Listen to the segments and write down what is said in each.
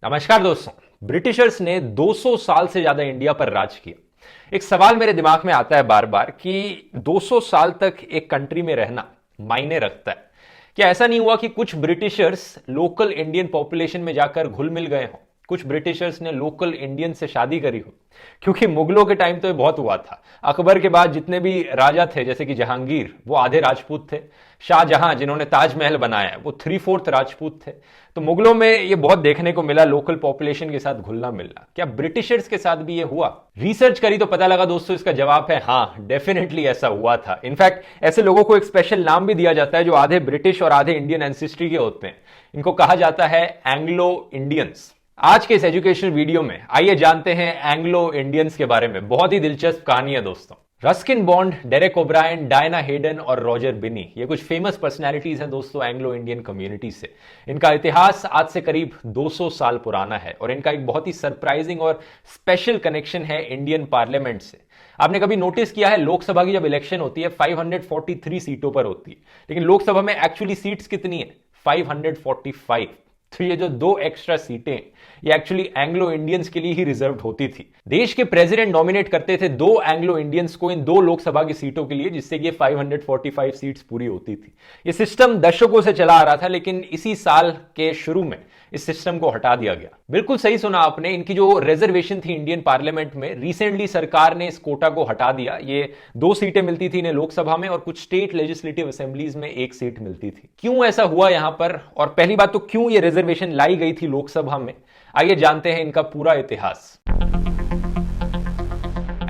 नमस्कार दोस्तों। ब्रिटिशर्स ने 200 साल से ज्यादा इंडिया पर राज किया। एक सवाल मेरे दिमाग में आता है बार बार कि 200 साल तक एक कंट्री में रहना मायने रखता है। क्या ऐसा नहीं हुआ कि कुछ ब्रिटिशर्स लोकल इंडियन पॉपुलेशन में जाकर घुल मिल गए हों, कुछ ब्रिटिशर्स ने लोकल इंडियन से शादी करी हो? क्योंकि मुगलों के टाइम तो ये बहुत हुआ था। अकबर के बाद जितने भी राजा थे, जैसे कि जहांगीर, वो आधे राजपूत थे। शाहजहां जिन्होंने ताजमहल बनाया, वो 3/4 राजपूत थे। तो मुगलों में ये बहुत देखने को मिला, लोकल पॉपुलेशन के साथ घुलना मिलना। क्या ब्रिटिशर्स के साथ भी ये हुआ? रिसर्च करी तो पता लगा दोस्तों, इसका जवाब है हाँ, डेफिनेटली ऐसा हुआ था। इनफैक्ट ऐसे लोगों को एक स्पेशल नाम भी दिया जाता है जो आधे ब्रिटिश और आधे इंडियन एंसेस्ट्री के होते हैं। इनको कहा जाता है एंग्लो इंडियंस। आज के इस एजुकेशनल वीडियो में आइए जानते हैं एंग्लो इंडियंस के बारे में। बहुत ही दिलचस्प कहानी है दोस्तों। Ruskin bond, Derek O'Brien, Diana Hayden और रॉजर बिनी, ये कुछ फेमस पर्सनैलिटीज हैं दोस्तों एंग्लो इंडियन कम्युनिटी से। इनका इतिहास आज से करीब 200 साल पुराना है और इनका एक बहुत ही सरप्राइजिंग और स्पेशल कनेक्शन है इंडियन पार्लियामेंट से। आपने कभी नोटिस किया है, लोकसभा की जब इलेक्शन होती है 543 सीटों पर होती है, लेकिन लोकसभा में एक्चुअली सीट्स कितनी है? 545। तो ये जो 2 एक्स्ट्रा सीटें, ये एक्चुअली एंग्लो इंडियंस के लिए ही रिजर्व होती थी। देश के प्रेसिडेंट नॉमिनेट करते थे 2 एंग्लो इंडियंस को इन 2 लोकसभा की सीटों के लिए, जिससे ये 545 सीट्स पूरी होती थी। ये सिस्टम दशकों से चला आ रहा था, लेकिन इसी साल के शुरू में इस सिस्टम को हटा दिया गया। बिल्कुल सही सुना आपने। इनकी जो रिजर्वेशन थी इंडियन पार्लियामेंट में, रिसेंटली सरकार ने इस कोटा को हटा दिया। ये 2 सीटें मिलती थी इन्हें लोकसभा में और कुछ स्टेट लेजिस्लेटिव असेंबलीज में 1 सीट मिलती थी। क्यों ऐसा हुआ यहां पर? और पहली बात तो क्यों ये रिजर्वेशन लाई गई थी लोकसभा में? आइए जानते हैं इनका पूरा इतिहास।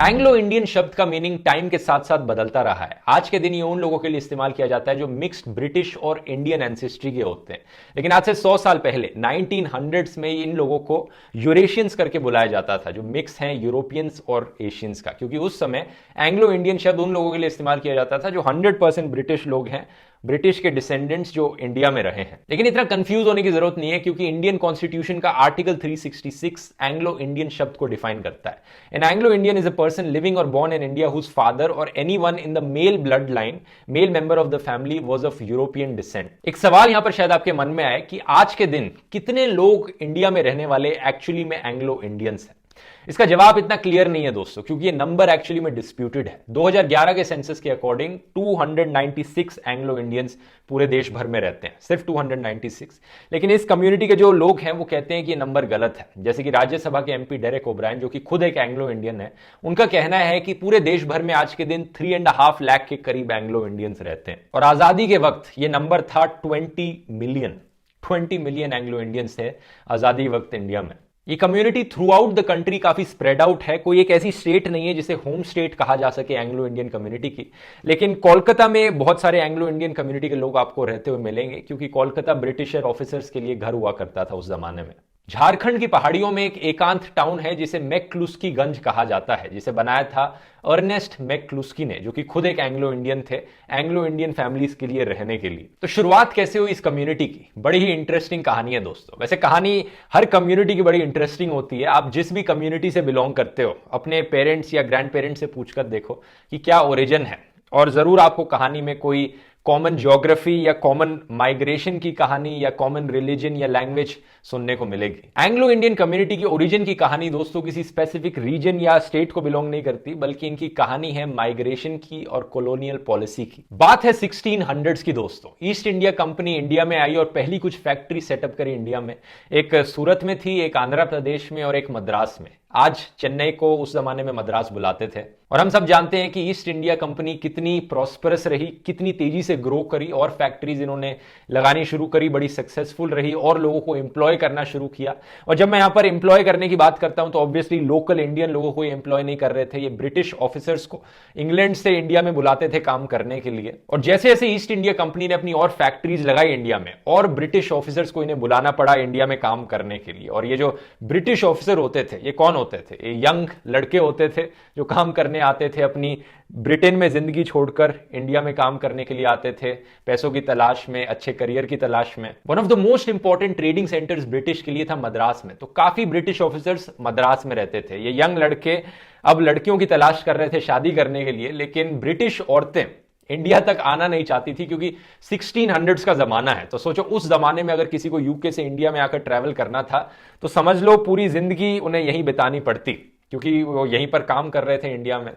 एंग्लो इंडियन शब्द का मीनिंग टाइम के साथ साथ बदलता रहा है। आज के दिन ये उन लोगों के लिए इस्तेमाल किया जाता है जो मिक्स्ड ब्रिटिश और इंडियन एंसेस्ट्री के होते हैं। लेकिन आज से 100 साल पहले 1900s में इन लोगों को यूरेशियंस करके बुलाया जाता था, जो मिक्स हैं यूरोपियंस और एशियंस का। क्योंकि उस समय एंग्लो इंडियन शब्द उन लोगों के लिए इस्तेमाल किया जाता था जो 100% ब्रिटिश लोग हैं, ब्रिटिश के डिसेंडेंट्स जो इंडिया में रहे हैं। लेकिन इतना कंफ्यूज होने की जरूरत नहीं है, क्योंकि इंडियन कॉन्स्टिट्यूशन का आर्टिकल 366 एंग्लो इंडियन शब्द को डिफाइन करता है। An Anglo Indian is a person living और born in India whose father or anyone in the male bloodline, male member of the family was of European descent। एक सवाल यहां पर शायद आपके मन में आए कि आज के दिन कितने लोग इंडिया में रहने वाले एक्चुअली में एंग्लो इंडियंस हैं। इसका जवाब इतना क्लियर नहीं है दोस्तों, क्योंकि ये नंबर एक्चुअली में डिस्प्यूटेड है। 2011 के सेंसस के अकॉर्डिंग 296 एंग्लो इंडियंस पूरे देश भर में रहते हैं, सिर्फ 296। लेकिन इस कम्युनिटी के जो लोग हैं वो कहते हैं कि ये नंबर गलत है। जैसे कि राज्यसभा के एमपी डेरेक ओब्रायन, जो कि खुद एक एंग्लो इंडियन है, उनका कहना है कि पूरे देश भर में आज के दिन 3.5 लाख के करीब एंग्लो इंडियंस रहते हैं। और आजादी के वक्त ये नंबर था 20 मिलियन। 20 मिलियन एंग्लो इंडियंस थे आजादी वक्त इंडिया में। ये community through out the country काफी स्प्रेड आउट है। कोई एक ऐसी स्टेट नहीं है जिसे होम स्टेट कहा जा सके एंग्लो इंडियन कम्युनिटी की। लेकिन कोलकाता में बहुत सारे एंग्लो इंडियन कम्युनिटी के लोग आपको रहते हुए मिलेंगे, क्योंकि कोलकाता ब्रिटिशर ऑफिसर्स के लिए घर हुआ करता था उस जमाने में। झारखंड की पहाड़ियों में एक एकांत टाउन है जिसे मैक्लुस्कीगंज कहा जाता है, जिसे बनाया था अर्नेस्ट मैक्लुस्की ने, जो कि खुद एक एंग्लो इंडियन थे, एंग्लो इंडियन फैमिलीज के लिए रहने के लिए। तो शुरुआत कैसे हुई इस कम्युनिटी की? बड़ी ही इंटरेस्टिंग कहानी है दोस्तों। वैसे कहानी हर कम्युनिटी की बड़ी इंटरेस्टिंग होती है। आप जिस भी कम्युनिटी से बिलोंग करते हो, अपने पेरेंट्स या ग्रैंड पेरेंट्स से पूछकर देखो कि क्या ओरिजिन है, और जरूर आपको कहानी में कोई कॉमन ज्योग्राफी या कॉमन माइग्रेशन की कहानी या कॉमन रिलीजन या लैंग्वेज सुनने को मिलेगी। एंग्लो इंडियन कम्युनिटी की ओरिजिन की कहानी दोस्तों किसी स्पेसिफिक रीजन या स्टेट को बिलोंग नहीं करती, बल्कि इनकी कहानी है माइग्रेशन की और कॉलोनियल पॉलिसी की। बात है 1600s की दोस्तों। ईस्ट इंडिया कंपनी इंडिया में आई और पहली कुछ फैक्ट्री सेटअप करी इंडिया में। एक सूरत में थी, एक आंध्र प्रदेश में और एक मद्रास में। आज चेन्नई को उस जमाने में मद्रास बुलाते थे। और हम सब जानते हैं कि ईस्ट इंडिया कंपनी कितनी प्रॉस्परस रही, कितनी तेजी से ग्रो करी, और फैक्ट्रीज इन्होंने लगानी शुरू करी, बड़ी सक्सेसफुल रही और लोगों को एम्प्लॉय करना शुरू किया। और जब मैं यहां पर एम्प्लॉय करने की बात करता हूं तो ऑब्वियसली लोकल इंडियन लोगों को एम्प्लॉय नहीं कर रहे थे। ये ब्रिटिश ऑफिसर्स को इंग्लैंड से इंडिया में बुलाते थे काम करने के लिए। और जैसे जैसे ईस्ट इंडिया कंपनी ने अपनी और फैक्ट्रीज लगाई इंडिया में, और ब्रिटिश ऑफिसर्स को इन्हें बुलाना पड़ा इंडिया में काम करने के लिए। और ये जो ब्रिटिश ऑफिसर होते थे, ये कौन होते थे? ये यंग लड़के होते थे जो काम करने आते थे, अपनी ब्रिटेन में जिंदगी छोड़कर इंडिया में काम करने के लिए आते थे, पैसों की तलाश में, अच्छे करियर की तलाश में। One of the most important trading centres British के लिए था मद्रास में। तो काफी ब्रिटिश ऑफिसर्स मद्रास में रहते थे। ये यंग लड़के अब लड़कियों की तलाश कर रहे थे शादी करने के लिए, लेकिन ब्रिटिश औरतें इंडिया तक आना नहीं चाहती थी, क्योंकि 1600s का जमाना है। तो सोचो उस जमाने में अगर किसी को यूके से इंडिया में आकर ट्रैवल करना था तो समझ लो पूरी जिंदगी उन्हें यहीं बितानी पड़ती, क्योंकि वो यहीं पर काम कर रहे थे इंडिया में।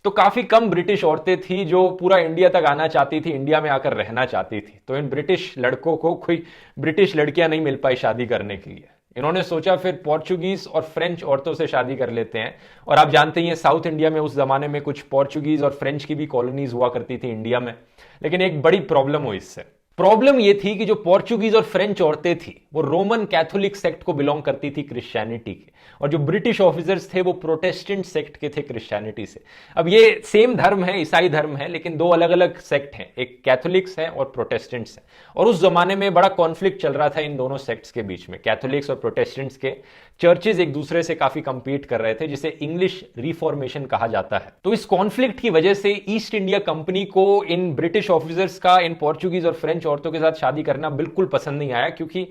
तो काफी कम ब्रिटिश औरतें थी जो पूरा इंडिया तक आना चाहती थी, इंडिया में आकर रहना चाहती थी। तो इन ब्रिटिश लड़कों को कोई ब्रिटिश लड़कियां नहीं मिल पाई शादी करने के लिए। इन्होंने सोचा फिर पोर्चुगीज और फ्रेंच औरतों से शादी कर लेते हैं। और आप जानते ही हैं साउथ इंडिया में उस जमाने में कुछ पोर्चुगीज और फ्रेंच की भी कॉलोनीज हुआ करती थी इंडिया में। लेकिन एक बड़ी प्रॉब्लम हुई इससे। प्रॉब्लम यह थी कि जो पोर्चुगीज और फ्रेंच औरतें थी वो रोमन कैथोलिक सेक्ट को बिलोंग करती थी, क्रिश्चियनिटी के, और जो ब्रिटिश ऑफिसर्स थे वो प्रोटेस्टेंट सेक्ट के थे, क्रिश्चियनिटी से। अब ये सेम धर्म है, ईसाई धर्म है, लेकिन दो अलग अलग सेक्ट हैं, एक कैथोलिक्स है और प्रोटेस्टेंट्स है। और उस जमाने में बड़ा कॉन्फ्लिक्ट चल रहा था इन दोनों सेक्ट्स के बीच में। कैथोलिक्स और प्रोटेस्टेंट्स के चर्चेज एक दूसरे से काफी कंपीट कर रहे थे, जिसे इंग्लिश रिफॉर्मेशन कहा जाता है। तो इस कॉन्फ्लिक्ट की वजह से ईस्ट इंडिया कंपनी को इन ब्रिटिश ऑफिसर्स का इन पोर्चुगीज और फ्रेंच औरतों के साथ शादी करना बिल्कुल पसंद नहीं आया, क्योंकि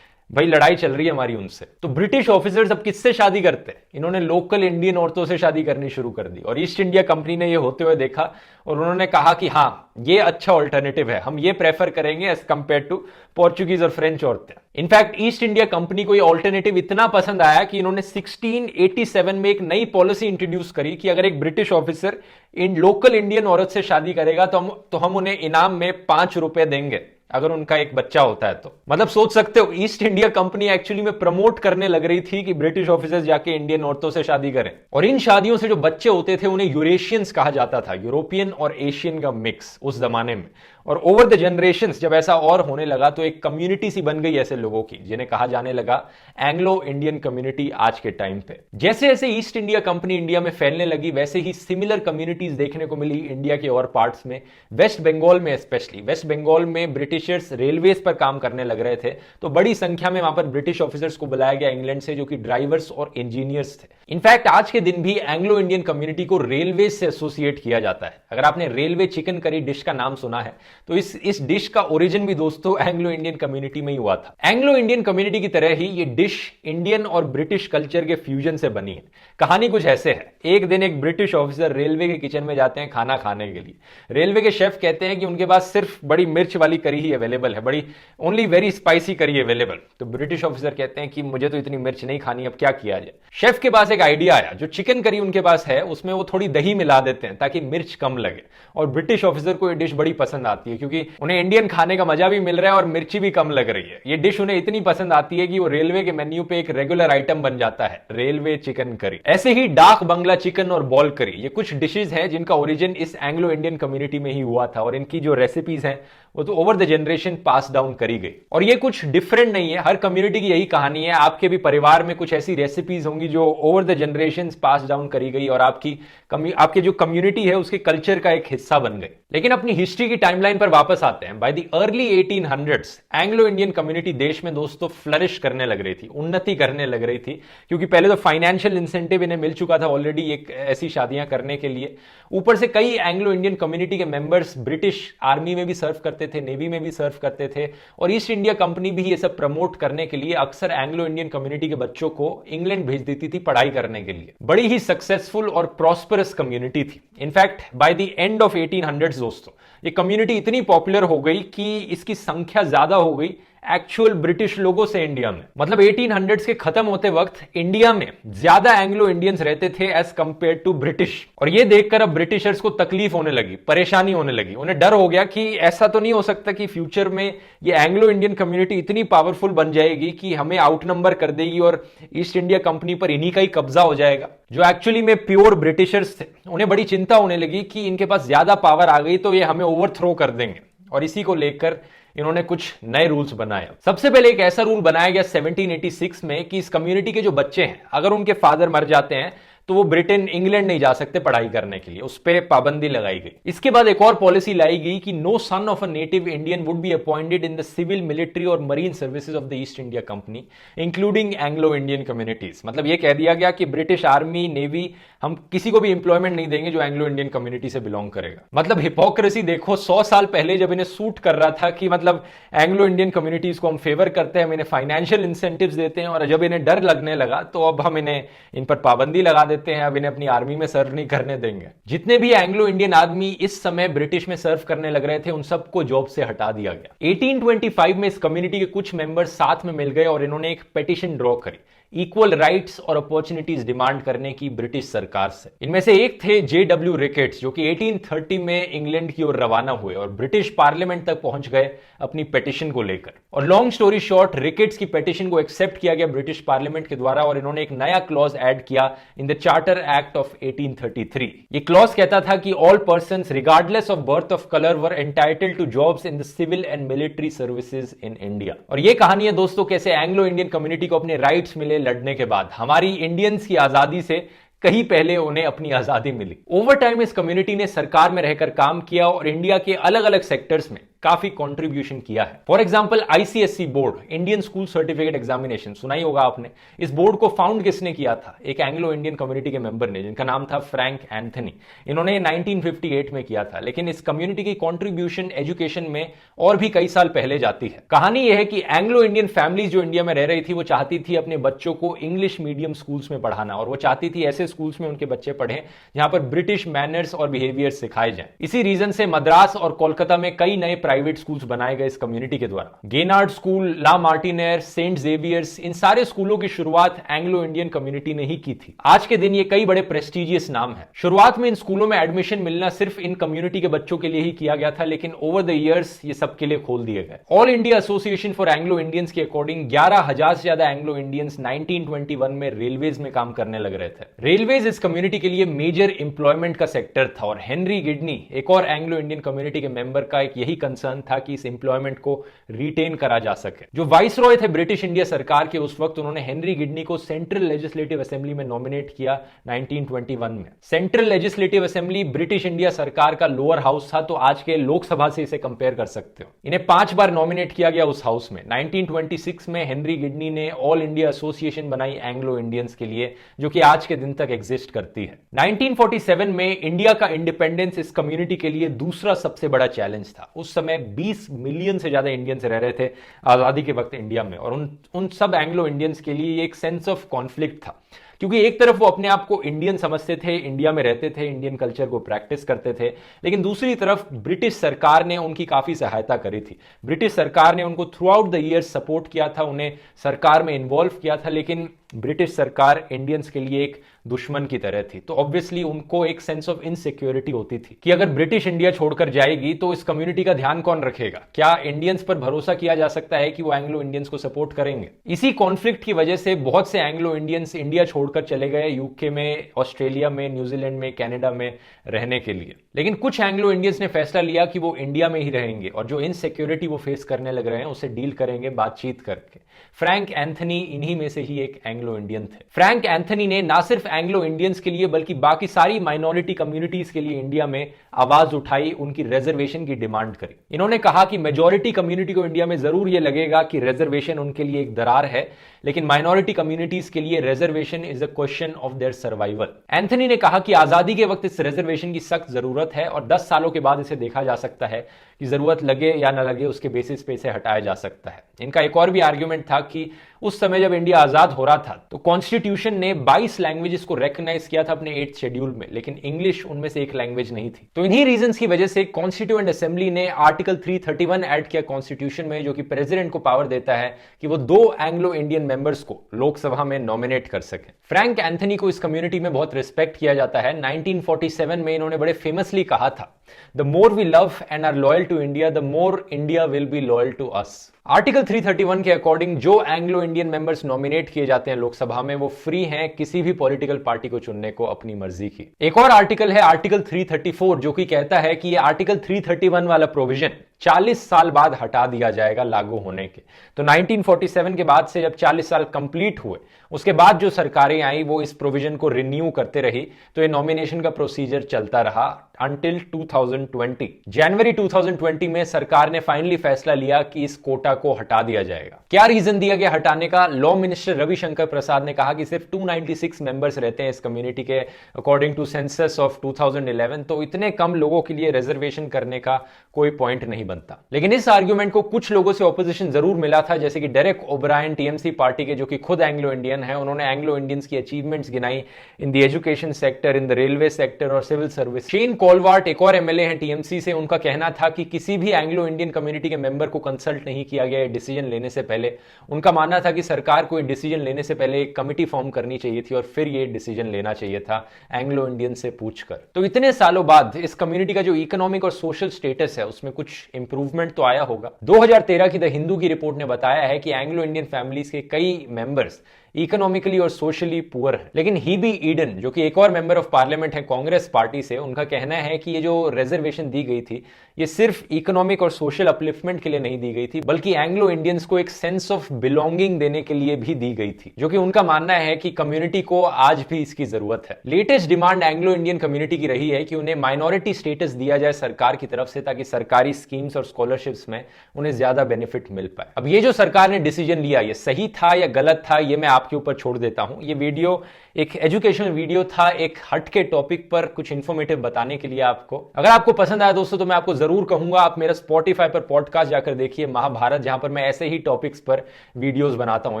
भाई लड़ाई चल रही है हमारी उनसे। तो ब्रिटिश ऑफिसर्स अब किससे शादी करते हैं? इन्होंने लोकल इंडियन औरतों से शादी करनी शुरू कर दी। और ईस्ट इंडिया कंपनी ने ये होते हुए देखा और उन्होंने कहा कि हाँ, ये अच्छा ऑल्टरनेटिव है, हम ये प्रेफर करेंगे एज कंपेयर टू पोर्चुगीज और फ्रेंच औरतें। इनफैक्ट ईस्ट इंडिया कंपनी को ये ऑल्टरनेटिव इतना पसंद आया कि इन्होंने 1687 में एक नई पॉलिसी इंट्रोड्यूस करी कि अगर एक British officer in local Indian औरत से शादी करेगा तो हम उन्हें इनाम में 5 रुपए देंगे अगर उनका एक बच्चा होता है तो। मतलब सोच सकते हो, ईस्ट इंडिया कंपनी एक्चुअली में प्रमोट करने लग रही थी कि ब्रिटिश ऑफिसर्स जाके इंडियन औरतों से शादी करें। और इन शादियों से जो बच्चे होते थे उन्हें यूरेशियंस कहा जाता था, यूरोपियन और एशियन का मिक्स उस जमाने में। और ओवर द जनरेशंस जब ऐसा और होने लगा तो एक कम्युनिटी सी बन गई ऐसे लोगों की, जिन्हें कहा जाने लगा एंग्लो इंडियन कम्युनिटी आज के टाइम पे। जैसे जैसे ईस्ट इंडिया कंपनी इंडिया में फैलने लगी वैसे ही सिमिलर कम्युनिटीज देखने को मिली इंडिया के और पार्ट्स में। वेस्ट बंगाल में स्पेशली, वेस्ट बंगाल में ब्रिटिशर्स रेलवेज पर काम करने लग रहे थे, तो बड़ी संख्या में वहां पर ब्रिटिश ऑफिसर्स को बुलाया गया इंग्लैंड से, जो कि ड्राइवर्स और इंजीनियर्स थे। इनफैक्ट आज के दिन भी एंग्लो इंडियन कम्युनिटी को रेलवे से एसोसिएट किया जाता है। अगर आपने रेलवे चिकन करी डिश का नाम सुना है तो इस डिश का ओरिजिन भी दोस्तों एंग्लो इंडियन कम्युनिटी में ही हुआ था। एंग्लो इंडियन कम्युनिटी की तरह ही ये डिश इंडियन और ब्रिटिश कल्चर के फ्यूजन से बनी है। कहानी कुछ ऐसे है, एक दिन एक ब्रिटिश ऑफिसर रेलवे के किचन में जाते हैं खाना खाने के लिए। रेलवे के शेफ कहते हैं कि उनके पास सिर्फ बड़ी मिर्च वाली करी ही अवेलेबल है, बड़ी ओनली वेरी स्पाइसी करी अवेलेबल। तो ब्रिटिश ऑफिसर कहते हैं कि मुझे तो इतनी मिर्च नहीं खानी, अब क्या किया जाए। शेफ के पास एक आइडिया आया, जो चिकन करी उनके पास है उसमें वो थोड़ी दही मिला देते हैं ताकि मिर्च कम लगे। और ब्रिटिश ऑफिसर को ये डिश बड़ी पसंद आती है, क्योंकि उन्हें इंडियन खाने का मजा भी मिल रहा है और मिर्ची भी कम लग रही है। ये डिश उन्हें इतनी पसंद आती है कि वो रेलवे के मेन्यू पे एक रेगुलर आइटम बन जाता है, रेलवे चिकन करी। ऐसे ही डाक बंगला चिकन और बॉल करी, ये कुछ डिशेज हैं जिनका ओरिजिन इस एंग्लो इंडियन कम्युनिटी में ही हुआ था। और इनकी जो रेसिपीज हैं वो तो over the generation pass down करी गई। और ये कुछ डिफरेंट नहीं है, हर कम्युनिटी की यही कहानी है। आपके भी परिवार में कुछ ऐसी रेसिपीज होंगी जो over the generation pass down करी गई और आपकी जो कम्युनिटी है उसके कल्चर का एक हिस्सा बन गई। लेकिन अपनी हिस्ट्री की टाइमलाइन पर वापस आते हैं। By the early 1800s Anglo Indian community देश में दोस्तों फ्लरिश करने लग रही थी, उन्नति करने लग रही थी, क्योंकि पहले तो फाइनेंशियल इंसेंटिव इन्हें मिल चुका था ऑलरेडी एक ऐसी शादियां करने के लिए। ऊपर से कई एंग्लो इंडियन कम्युनिटी के मेंबर्स ब्रिटिश आर्मी में भी सर्व करते थे, नेवी में भी सर्व करते थे। और ईस्ट इंडिया कंपनी भी ये सब प्रमोट करने के लिए अक्सर एंग्लो इंडियन कम्युनिटी के बच्चों को इंग्लैंड भेज देती थी पढ़ाई करने के लिए। बड़ी ही सक्सेसफुल और प्रॉस्परस कम्युनिटी थी। In fact by the end of 1800s दोस्तों ये कम्युनिटी इतनी पॉपुलर हो गई कि इसकी संख्या ज्यादा हो गई एक्चुअल ब्रिटिश लोगों से इंडिया में। मतलब 1800s के खत्म होते वक्त इंडिया में ज्यादा एंग्लो इंडियंस रहते थे एज कंपेयर टू ब्रिटिश। और ये देखकर अब ब्रिटिशर्स को तकलीफ होने लगी, परेशानी होने लगी। उन्हें डर हो गया कि ऐसा तो नहीं हो सकता कि फ्यूचर में ये एंग्लो इंडियन कम्युनिटी इतनी पावरफुल बन जाएगी कि हमें आउटनंबर कर देगी और ईस्ट इंडिया कंपनी पर इन्हीं का ही कब्जा हो जाएगा, जो एक्चुअली में प्योर ब्रिटिशर्स थे। उन्हें बड़ी चिंता होने लगी कि इनके पास ज्यादा पावर आ गई तो ये हमें ओवरथ्रो कर देंगे। और इसी को लेकर इन्होंने कुछ नए रूल्स बनाए। सबसे पहले एक ऐसा रूल बनाया गया 1786 में कि इस कम्युनिटी के जो बच्चे हैं अगर उनके फादर मर जाते हैं तो वो ब्रिटेन इंग्लैंड नहीं जा सकते पढ़ाई करने के लिए, उस पर पाबंदी लगाई गई। इसके बाद एक और पॉलिसी लाई गई कि no son of a native Indian would be appointed in the civil, military और marine services of the East India Company including Anglo Indian communities. मतलब ये कह दिया गया कि ब्रिटिश आर्मी, नेवी, हम किसी को भी इंप्लॉयमेंट नहीं देंगे जो एंग्लो इंडियन कम्युनिटी से बिलोंग करेगा। मतलब हिपोक्रेसी देखो, 100 साल पहले जब इन्हें सूट कर रहा था कि मतलब एंग्लो इंडियन कम्युनिटीज को हम फेवर करते हैं, हम इन्हें फाइनेंशियल इंसेंटिव्स देते हैं, और जब इन्हें डर लगने लगा तो अब हम इन पर पाबंदी लगा देते हैं, अब इन्हें अपनी आर्मी में सर्व नहीं करने देंगे। जितने भी एंग्लो इंडियन आदमी इस समय ब्रिटिश में सर्व करने लग रहे थे, उन सबको जॉब से हटा दिया गया। 1825 में इस कम्युनिटी के कुछ मेंबर्स साथ में मिल गए और इन्होंने एक पेटिशन ड्रॉ करी इक्वल राइट्स और अपॉर्चुनिटीज डिमांड करने की ब्रिटिश सरकार से। इनमें से एक थे J.W. रिकेट्स, जो कि 1830 में इंग्लैंड की ओर रवाना हुए और ब्रिटिश पार्लियामेंट तक पहुंच गए अपनी पेटिशन को लेकर। और लॉन्ग स्टोरी शॉर्ट, रिकेट्स की पेटिशन को एक्सेप्ट किया गया ब्रिटिश पार्लियामेंट के द्वारा और इन्होंने एक नया क्लॉज ऐड किया in the charter act of 1833। ये क्लॉज कहता था कि all persons regardless of birth of colour were entitled to jobs in the civil and military services in India. और ये कहानी है दोस्तों कैसे एंग्लो इंडियन कम्युनिटी को अपने राइट्स मिले लड़ने के बाद। हमारी इंडियंस की आजादी से कहीं पहले उन्हें अपनी आजादी मिली। ओवर टाइम इस कम्युनिटी ने सरकार में रहकर काम किया और इंडिया के अलग अलग सेक्टर्स में काफी कंट्रीब्यूशन किया है। For example ICSE board, Indian school certificate examination, सुना ही होगा आपने। इस बोर्ड को फाउंड किसने किया था? एक एंग्लो इंडियन कम्युनिटी के मेंबर ने, जिनका नाम था फ्रैंक एंथनी। इन्होंने 1958 में किया था, लेकिन इस कम्युनिटी की कंट्रीब्यूशन एजुकेशन में और भी कई साल पहले जाती है। कहानी यह है कि एंग्लो इंडियन फैमिलीज जो इंडिया में रह रही थी, वो चाहती थी अपने बच्चों को इंग्लिश मीडियम स्कूल्स में पढ़ाना, और वो चाहती थी ऐसे स्कूल्स में उनके बच्चे पढ़ें जहां पर ब्रिटिश मैनर्स और बिहेवियर सिखाए जाएं। इसी रीजन से मद्रास और कोलकाता में कई नए प्राइवेट स्कूल्स बनाए गए इस कम्युनिटी के द्वारा। गेनार्ड स्कूल, ला मार्टिनेर, सेंट जेवियर्स, इन सारे स्कूलों की शुरुआत एंग्लो इंडियन कम्युनिटी ने ही की थी। आज के दिन ये कई बड़े प्रेस्टिजियस नाम हैं। शुरुआत में इन स्कूलों में एडमिशन मिलना सिर्फ इन कम्युनिटी के बच्चों के लिए ही किया गया था, लेकिन ओवर द ईयर्स ये सबके लिए खोल दिए गए। All India association for Anglo Indians के अकॉर्डिंग 11,000 से ज्यादा एंग्लो इंडियंस 1921 में रेलवेज में काम करने लग रहे थे। रेलवेज इस कम्युनिटी के लिए मेजर एम्प्लॉयमेंट का सेक्टर था और हेनरी गिडनी, एक और एंग्लो इंडियन कम्युनिटी के मेंबर, का एक यही कंसर्न था कि इस एम्प्लॉयमेंट को रिटेन करा जा सके। जो वाइस रॉय थे ब्रिटिश इंडिया सरकार के उस वक्त, उन्होंने हेनरी गिडनी को सेंट्रल लेजिस्लेटिव असेंबली में नॉमिनेट किया 1921 में। Central legislative assembly British India सरकार का लोअर हाउस था, तो आज के लोकसभा से इसे कंपेयर कर सकते हो। इन्हें 5 बार नॉमिनेट किया गया उस हाउस में। 1926 में हेनरी गिडनी ने ऑल इंडिया एसोसिएशन बनाई एंग्लो इंडियंस के लिए, जो कि आज के दिन तक एग्जिस्ट करती है। 1947 में इंडिया का इंडिपेंडेंस इस कम्युनिटी के लिए दूसरा सबसे बड़ा चैलेंज था। उस समय 20 मिलियन से ज्यादा इंडियंस रह रहे थे आजादी के वक्त इंडिया में, और उन सब एंग्लो इंडियंस के लिए एक सेंस ऑफ कॉन्फ्लिक्ट था, क्योंकि एक तरफ वो अपने आप को इंडियन समझते थे, इंडिया में रहते थे, इंडियन कल्चर को प्रैक्टिस करते थे, लेकिन दूसरी तरफ ब्रिटिश सरकार ने उनकी काफी सहायता करी थी। ब्रिटिश सरकार ने उनको through out the year support किया था, उन्हें सरकार में इन्वॉल्व किया था, लेकिन ब्रिटिश सरकार इंडियंस के लिए एक दुश्मन की तरह थी। तो ऑब्वियसली उनको एक सेंस ऑफ इनसिक्योरिटी होती थी कि अगर ब्रिटिश इंडिया छोड़कर जाएगी तो इस कम्युनिटी का ध्यान कौन रखेगा? क्या इंडियंस पर भरोसा किया जा सकता है कि वो एंग्लो इंडियंस को सपोर्ट करेंगे? इसी कॉन्फ्लिक्ट की वजह से बहुत से एंग्लो इंडियंस इंडिया छोड़कर चले गए यूके में, ऑस्ट्रेलिया में, न्यूजीलैंड में, कनाडा में रहने के लिए। लेकिन कुछ एंग्लो इंडियंस ने फैसला लिया कि वो इंडिया में ही रहेंगे और जो इनसिक्योरिटी वो फेस करने लग रहे हैं उसे डील करेंगे बातचीत करके। फ्रैंक एंथनी इन्हीं में से ही एक एंग्लो इंडियन थे। फ्रैंक एंथनी ने ना सिर्फ एंग्लो इंडियंस के लिए बल्कि बाकी सारी माइनॉरिटी कम्युनिटीज के लिए इंडिया में आवाज उठाई, उनकी रिजर्वेशन की डिमांड करी। इन्होंने कहा कि मेजॉरिटी कम्युनिटी को इंडिया में जरूर यह लगेगा कि रिजर्वेशन उनके लिए एक दरार है, लेकिन माइनॉरिटी कम्युनिटीज के लिए reservation is a question of their survival. Anthony ने कहा कि आजादी के वक्त इस रिजर्वेशन की सख्त जरूरत है और 10 सालों के बाद इसे देखा जा सकता है कि जरूरत लगे या ना लगे, उसके बेसिस पे इसे हटाया जा सकता है। इनका एक और भी आर्ग्यूमेंट था कि उस समय जब इंडिया आजाद हो रहा था तो कॉन्स्टिट्यूशन ने 22 लैंग्वेजेस को रिकॉग्नाइज किया था अपने 8th शेड्यूल में, लेकिन इंग्लिश उनमें से एक लैंग्वेज नहीं थी। तो इन्हीं रीजंस की वजह से कॉन्स्टिट्यूएंट असेंबली ने आर्टिकल 331 ऐड किया कॉन्स्टिट्यूशन में, जो कि प्रेसिडेंट को पावर देता है कि वो 2 एंग्लो इंडियन मेंबर्स को लोकसभा में नॉमिनेट कर सके। फ्रैंक एंथनी को इस कम्युनिटी में बहुत रिस्पेक्ट किया जाता है। 1947 में इन्होंने बड़े फेमसली कहा था, the more we love and are loyal to India, the more India will be loyal to us. Article 331 के अकॉर्डिंग जो एंग्लो इंडियन मेंबर्स नॉमिनेट किए जाते हैं लोकसभा में, वो फ्री हैं किसी भी पॉलिटिकल पार्टी को चुनने को अपनी मर्जी की। एक और आर्टिकल है आर्टिकल 334, जो कि कहता है कि ये आर्टिकल 331 वाला प्रोविजन 40 साल बाद हटा दिया जाएगा लागू होने के। तो 1947 के बाद से जब 40 साल कंप्लीट हुए, उसके बाद जो सरकारें आई वो इस प्रोविजन को रिन्यू करते रही, तो ये नॉमिनेशन का प्रोसीजर चलता रहा अंटिल 2020। जनवरी 2020 में सरकार ने फाइनली फैसला लिया कि इस कोटा को हटा दिया जाएगा। क्या रीजन दिया गया हटाने का? लॉ मिनिस्टर रविशंकर प्रसाद ने कहा कि सिर्फ 296 मेंबर्स रहते हैं इस कम्युनिटी के अकॉर्डिंग टू सेंसस ऑफ 2011, तो इतने कम लोगों के लिए रिजर्वेशन करने का कोई पॉइंट नहीं नहीं बनता। लेकिन इस आर्ग्यूमेंट को कुछ लोगों से ऑपोजिशन जरूर मिला था, जैसे कि डेरेक ओब्रायन टीएमसी पार्टी के, जो कि खुद एंग्लो इंडियन है। उन्होंने एंग्लो इंडियंस की अचीवमेंट्स गिनाई in the education sector, in the railway sector और सिविल सर्विस। शेन कॉलवार्ट एक और एमएलए हैं टीएमसी से, उनका कहना था कि किसी भी एंग्लो इंडियन कम्युनिटी के मेंबर को कंसल्ट नहीं किया गया डिसीजन लेने से पहले। उनका मानना था कि सरकार को डिसीजन लेने से पहले एक कमिटी फॉर्म करनी चाहिए थी और फिर ये डिसीजन लेना चाहिए था एंग्लो इंडियन से पूछकर। तो इतने सालों बाद इस कम्युनिटी का जो इकोनॉमिक और सोशल स्टेटस है उसमें कुछ इंप्रूवमेंट तो आया होगा। 2013 की द हिंदू की रिपोर्ट ने बताया है कि एंग्लो इंडियन फैमिलीज के कई मेंबर्स इकोनॉमिकली और सोशली पुअर है। लेकिन हीबी ईडन, जो कि एक और मेंबर ऑफ पार्लियामेंट है कांग्रेस पार्टी से, उनका कहना है कि ये जो रिजर्वेशन दी गई थी ये सिर्फ इकोनॉमिक और सोशल अपलिफ्टमेंट के लिए नहीं दी गई थी, बल्कि एंग्लो इंडियंस को एक सेंस ऑफ बिलोंगिंग देने के लिए भी दी गई थी, जो कि उनका मानना है कि कम्युनिटी को आज भी इसकी जरूरत है। Latest demand Anglo Indian community की रही है कि उन्हें माइनॉरिटी स्टेटस दिया जाए सरकार की तरफ से, ताकि सरकारी स्कीम्स और स्कॉलरशिप्स में उन्हें ज्यादा बेनिफिट मिल पाए। अब ये जो सरकार ने डिसीजन लिया, ये सही था या गलत था, ये मैं आपके ऊपर छोड़ देता हूं। ये वीडियो एक एजुकेशनल वीडियो था, एक हटके टॉपिक पर कुछ इंफॉर्मेटिव बताने के लिए आपको। अगर आपको पसंद आया दोस्तों तो मैं आपको जरूर कहूंगा आप मेरा स्पॉटिफाई पर पॉडकास्ट जाकर देखिए महाभारत, जहां पर मैं ऐसे ही टॉपिक्स पर वीडियोस बनाता हूं।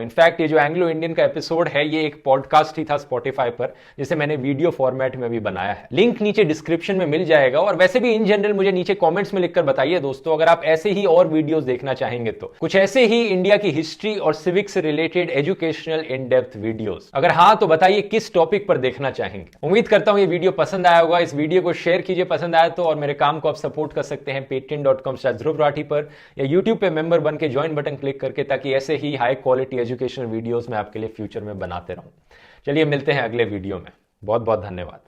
इनफैक्ट ये जो एंग्लो इंडियन का एपिसोड है ये एक पॉडकास्ट ही था स्पॉटिफाई पर, जिसे मैंने वीडियो फॉर्मेट में भी बनाया है। लिंक नीचे डिस्क्रिप्शन में मिल जाएगा। और वैसे भी इन जनरल मुझे नीचे कॉमेंट्स में लिखकर बताइए दोस्तों, अगर आप ऐसे ही और वीडियोस देखना चाहेंगे तो कुछ ऐसे ही इंडिया की हिस्ट्री और सिविक्स से related educational in depth videos. अगर हाँ तो बताइए किस टॉपिक पर देखना चाहेंगे। उम्मीद करता हूं ये वीडियो पसंद आया होगा। इस वीडियो को शेयर कीजिए पसंद आया तो, और मेरे काम को आप सपोर्ट कर सकते हैं patreon.com/ध्रुव राठी पर, या यूट्यूब पे मेंबर बन के ज्वाइन बटन क्लिक करके, ताकि ऐसे ही हाई क्वालिटी एजुकेशनल वीडियोस मैं आपके लिए फ्यूचर में बनाते रहूं। चलिए मिलते हैं अगले वीडियो में। बहुत बहुत धन्यवाद।